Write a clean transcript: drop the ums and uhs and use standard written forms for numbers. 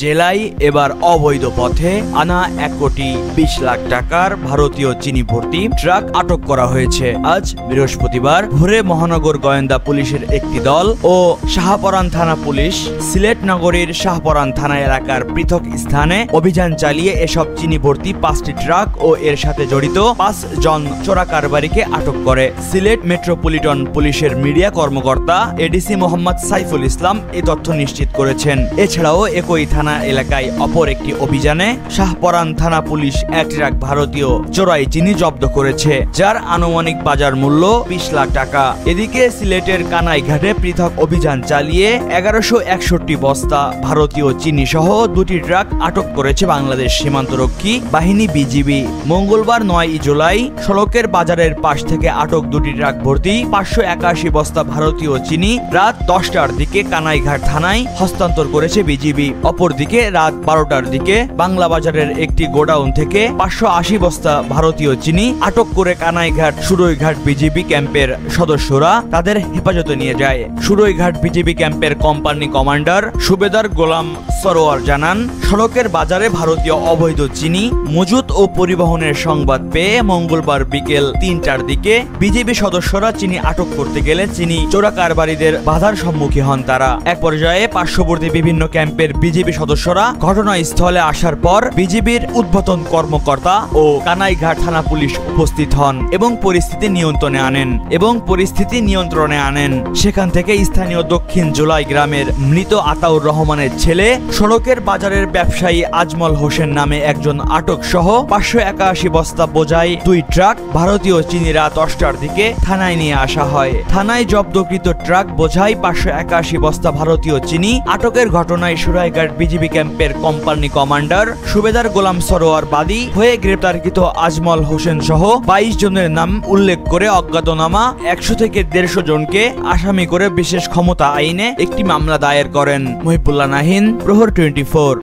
জেলায় এবার অবৈধ পথে আনা 1,20,00,000 টাকার ভারতীয় চিনি ভর্তি ট্রাক আটক করা হয়েছে। আজ বৃহস্পতিবার ভোরে মহানগর গোয়েন্দা পুলিশের একটি দল ও শাহপরান থানা পুলিশ সিলেট নগরীর শাহপরান থানা এলাকার পৃথক স্থানে অভিযান চালিয়ে এসব চিনি ভর্তি 5টি ট্রাক ও এর সাথে জড়িত 5 জন চোরা কারবারিকে আটক করে। সিলেট মেট্রোপলিটন পুলিশের মিডিয়া কর্মকর্তা এডিসি মোহাম্মদ সাইফুল ইসলাম এই তথ্য নিশ্চিত করেছেন। এছাড়াও একই থানা এলাকায় অপর একটি অভিযানে শাহপরান থানা পুলিশ এক ট্রাক ভারতীয় চোরাই চিনি জব্দ করেছে, যার আনুমানিক বাজার মূল্য 20 লাখ টাকা। এদিকে সিলেটের কানাইঘাটে পৃথক অভিযান চালিয়ে 1161 বস্তা ভারতীয় চিনি সহ 2টি ট্রাক আটক করেছে বাংলাদেশ সীমান্তরক্ষী বাহিনী বিজিবি। মঙ্গলবার 9 জুলাই সড়কের বাজারের পাশ থেকে আটক 2টি ট্রাক ভর্তি 581 বস্তা ভারতীয় চিনি রাত 10টার দিকে কানাইঘাট থানায় হস্তান্তর করেছে বিজিবি। অপরদিকে রাত 12টার দিকে বাংলা বাজারের একটি গোডাউন থেকে 580 বস্তা ভারতীয় চিনি আটক করে কানাইঘাট সুরইঘাট বিজিবি ক্যাম্পের সদস্যরা তাদের হেফাজতে নিয়ে যায়। সুরইঘাট বিজিবি ক্যাম্পের কোম্পানি কমান্ডার সুবেদার গোলাম সরোয়ার জানান, সড়কের বাজারে ভারতীয় অবৈধ চিনি মজুত ও পরিবহনের সংবাদ পেয়ে মঙ্গলবার বিকেল 3টার দিকে বিজিবি সদস্যরা চিনি আটক করতে গেলে চিনি চোরা কারবারিদের বাধার সম্মুখীন হন তারা। এক পর্যায়ে পার্শ্ববর্তী বিভিন্ন ক্যাম্পের বিজিবি সদস্যরা ঘটনাস্থলে আসার পর বিজিবির উদ্বোধন কর্মকর্তা ও কানাইঘাট থানা পুলিশ উপস্থিত হন এবং পরিস্থিতি নিয়ন্ত্রণে আনেন। সেখান থেকে স্থানীয় দক্ষিণ জুলাই গ্রামের মৃত আতাউর রহমানের ছেলে সড়কের বাজারের ব্যবসায়ী আজমল হোসেন নামে একজন আটক সহ 581 বস্তা বোঝাই 2 ট্রাক ভারতীয় চিনি রাত 10টার দিকে থানায় নিয়ে আসা হয়। থানায় জব্দকৃত ট্রাক বোঝাই 581 বস্তা ভারতীয় চিনি আটকের ঘটনায় সুরাইঘাট বিজিবি ক্যাম্পের কোম্পানি কমান্ডার সুবেদার গোলাম সরোয়ার বাদী হয়ে গ্রেপ্তারকৃত আজমল হোসেন সহ 22 জনের নাম উল্লেখ করে অজ্ঞাতনামা 100 থেকে 150 জনকে আসামি করে বিশেষ ক্ষমতা আইনে একটি মামলা দায়ের করেন। মহিবুল্লাহ নাহিন, প্রহর 24।